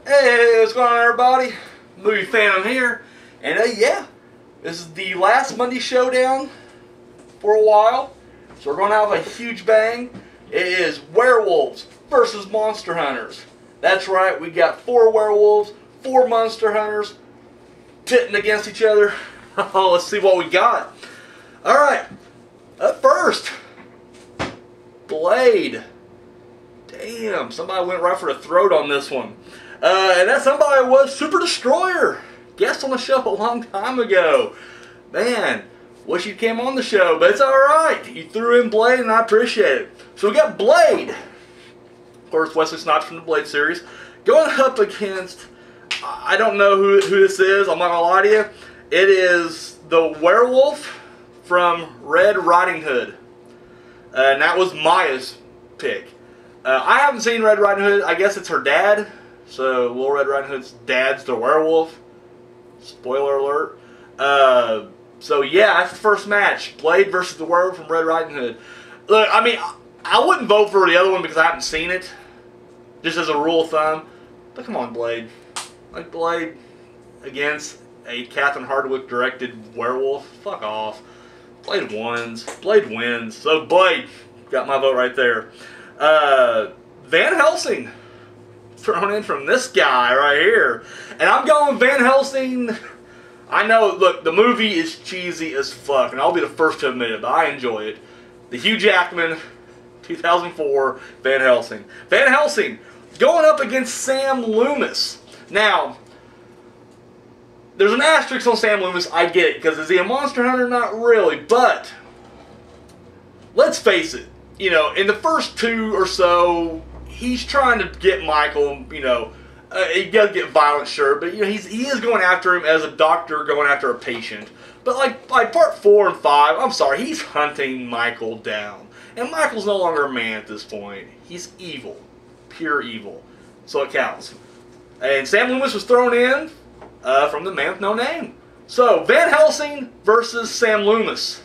Hey, what's going on, everybody? Movie Phantom here, and yeah, this is the last Monday Showdown for a while, so we're going to have a huge bang. It is Werewolves versus Monster Hunters. That's right, we got 4 werewolves, 4 monster hunters pitting against each other. Oh, let's see what we got. Alright, up first, Blade. Damn, somebody went right for the throat on this one. And that somebody was Super Destroyer. Guest on the show a long time ago. Man, wish you came on the show, but it's alright. You threw in Blade and I appreciate it. So we got Blade. Of course, Wesley Snipes from the Blade series. Going up against, I don't know who this is, I'm not going to lie to you. It is the werewolf from Red Riding Hood. And that was Maya's pick. I haven't seen Red Riding Hood. I guess it's her dad. So, Little Red Riding Hood's dad's the werewolf. Spoiler alert. So, yeah, that's the first match. Blade versus the werewolf from Red Riding Hood. Look, I mean, I wouldn't vote for the other one because I haven't seen it. Just as a rule of thumb. But come on, Blade. Like, Blade against a Catherine Hardwicke directed werewolf. Fuck off. Blade wins. Blade wins. So, Blade got my vote right there. Van Helsing. Thrown in from this guy right here. And I'm going Van Helsing. I know, look, the movie is cheesy as fuck, and I'll be the first to admit it, but I enjoy it. The Hugh Jackman, 2004, Van Helsing. Van Helsing going up against Sam Loomis. Now, there's an asterisk on Sam Loomis, I get it, because is he a monster hunter? Not really, but let's face it, you know, in the first 2 or so, he's trying to get Michael, you know, he does get violent, sure, but you know, he is going after him as a doctor going after a patient. But like part 4 and 5, I'm sorry, he's hunting Michael down. And Michael's no longer a man at this point. He's evil. Pure evil. So it counts. And Sam Loomis was thrown in from the man with no name. So, Van Helsing versus Sam Loomis.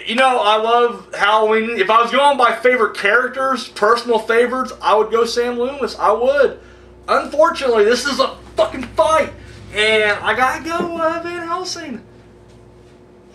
You know, I love Halloween. If I was going by favorite characters, personal favorites, I would go Sam Loomis. I would. Unfortunately, this is a fucking fight. And I gotta go Van Helsing.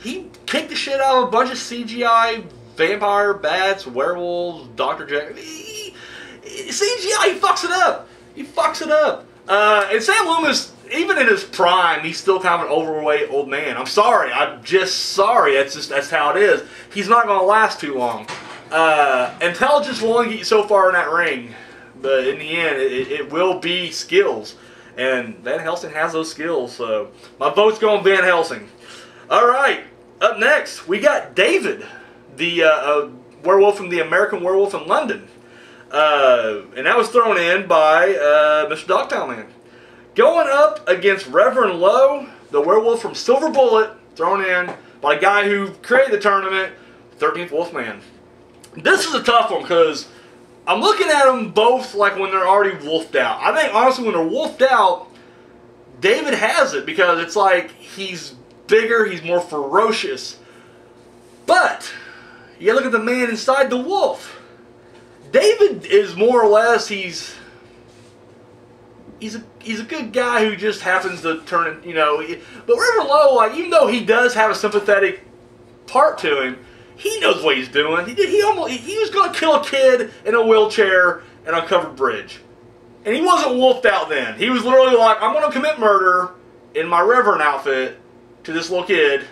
He kicked the shit out of a bunch of CGI vampire, bats, werewolves, Dr. Jack. CGI, he fucks it up. He fucks it up. And Sam Loomis, even in his prime, he's still kind of an overweight old man. I'm sorry. I'm just sorry. That's how it is. He's not going to last too long. Intelligence will only get you so far in that ring. But in the end, it will be skills. And Van Helsing has those skills. So my vote's going Van Helsing. All up next, we got David, the werewolf from the American Werewolf in London. And that was thrown in by Mr. Dogtown Man. Going up against Reverend Lowe, the werewolf from Silver Bullet, thrown in by a guy who created the tournament, 13th Wolfman. This is a tough one because I'm looking at them both like when they're already wolfed out. I think, honestly, when they're wolfed out, David has it because it's like he's bigger, he's more ferocious. But you look at the man inside the wolf. David is more or less, he's a good guy who just happens to turn it, you know. But Reverend Lowe, like, even though he does have a sympathetic part to him, he knows what he's doing. He was going to kill a kid in a wheelchair in a covered bridge. And he wasn't wolfed out then. He was literally like, I'm going to commit murder in my Reverend outfit to this little kid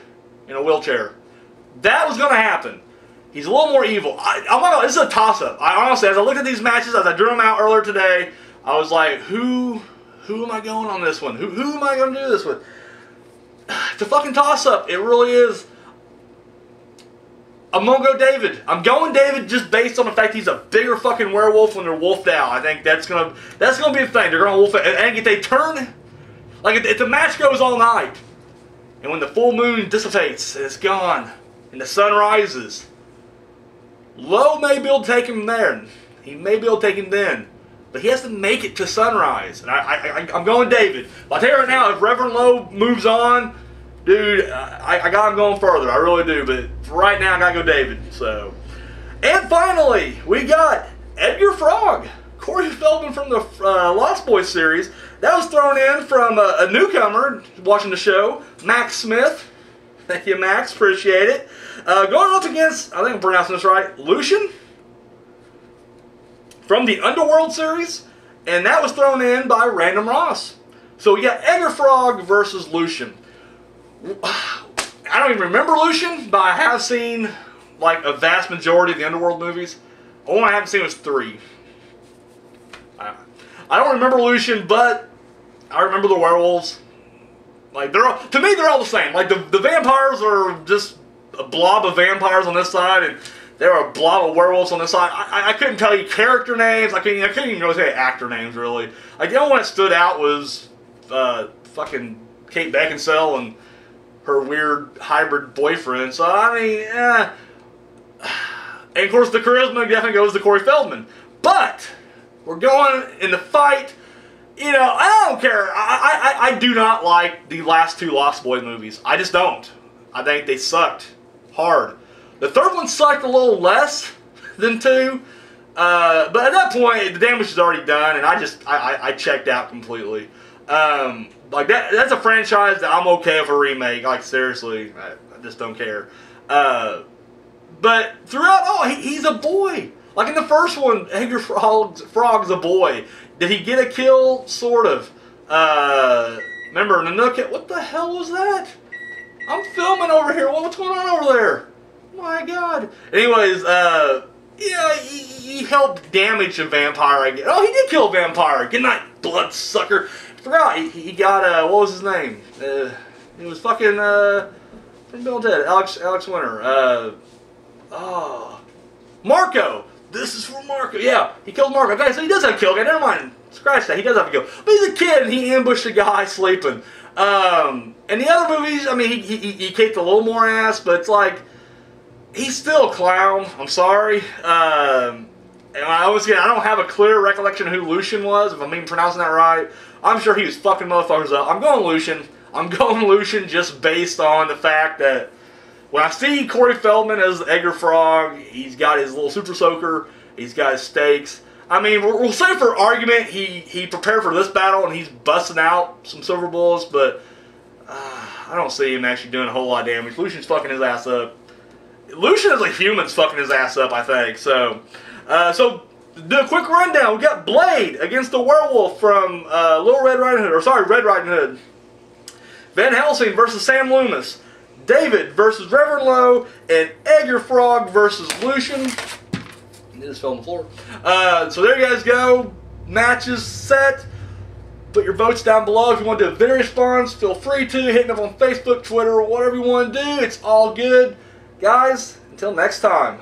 in a wheelchair. That was going to happen. He's a little more evil. I'm not gonna, this is a toss-up. I honestly, as I looked at these matches, as I drew them out earlier today, I was like, who am I going on this one? Who am I going to do this with? It's a fucking toss-up. It really is. I'm going to go David. I'm going David just based on the fact he's a bigger fucking werewolf when they're wolfed out. I think that's gonna be a thing. They're going to wolf it. And if they turn, like if the match goes all night, and when the full moon dissipates, and it's gone, and the sun rises, Lowe may be able to take him there. He may be able to take him then. But he has to make it to sunrise. And I'm going David. But I'll tell you right now, if Reverend Lowe moves on, dude, I got him going further. I really do. But for right now, I got to go David. So, and finally, we got Edgar Frog. Corey Feldman from the Lost Boys series. That was thrown in from a newcomer watching the show, Max Smith. Thank you, Max. Appreciate it. Going up against, I think I'm pronouncing this right, Lucian from the Underworld series. And that was thrown in by Random Ross. So we got Edgar Frog versus Lucian. I don't even remember Lucian, but I have seen like a vast majority of the Underworld movies. The one I haven't seen was 3. I don't remember Lucian, but I remember the werewolves. Like to me, they're all the same. Like the vampires are just a blob of vampires on this side, and there are a blob of werewolves on this side. I couldn't tell you character names. I couldn't even really say actor names really. Like the only one that stood out was fucking Kate Beckinsale and her weird hybrid boyfriend. So I mean, and of course the charisma definitely goes to Corey Feldman. But we're going in the fight. You know, I don't care. I do not like the last 2 Lost Boys movies. I just don't. I think they sucked hard. The third one sucked a little less than 2. But at that point, the damage is already done, and I checked out completely. Like that's a franchise that I'm okay with a remake. Like seriously, I just don't care. But throughout, he's a boy. Like in the first one, Edgar Frog's a boy. Did he get a kill? Sort of. Remember Nanook? What the hell was that? I'm filming over here. What's going on over there? My God. Anyways, yeah, he helped damage a vampire. I guess. Oh, he did kill a vampire. Good night, bloodsucker. I forgot. He got, what was his name? It was fucking, from Bill and Ted. Alex Winter. Oh. Marco. This is for Marco. Yeah, he killed Marco. Okay, so he does have a kill. Okay, never mind. Scratch that. He does have a kill. But he's a kid, and he ambushed a guy sleeping. In the other movies, I mean, he kicked a little more ass, but it's like, he's still a clown. I'm sorry. And I don't have a clear recollection of who Lucian was, if I'm even pronouncing that right. I'm sure he was fucking motherfuckers up. I'm going Lucian. I'm going Lucian just based on the fact that when I see Corey Feldman as Edgar Frog, he's got his little super soaker, he's got his stakes. I mean, we'll say for argument, he prepared for this battle and he's busting out some silver bullets, but I don't see him actually doing a whole lot of damage. Lucian's fucking his ass up. Lucian as a human's fucking his ass up, I think. So do a quick rundown. We got Blade against the werewolf from Red Riding Hood. Van Helsing versus Sam Loomis. David versus Reverend Lowe, and Edgar Frog versus Lucian. It just fell on the floor. So there you guys go. Matches set. Put your votes down below. If you want to do a video response, feel free to. Hit me up on Facebook, Twitter, or whatever you want to do. It's all good. Guys, until next time.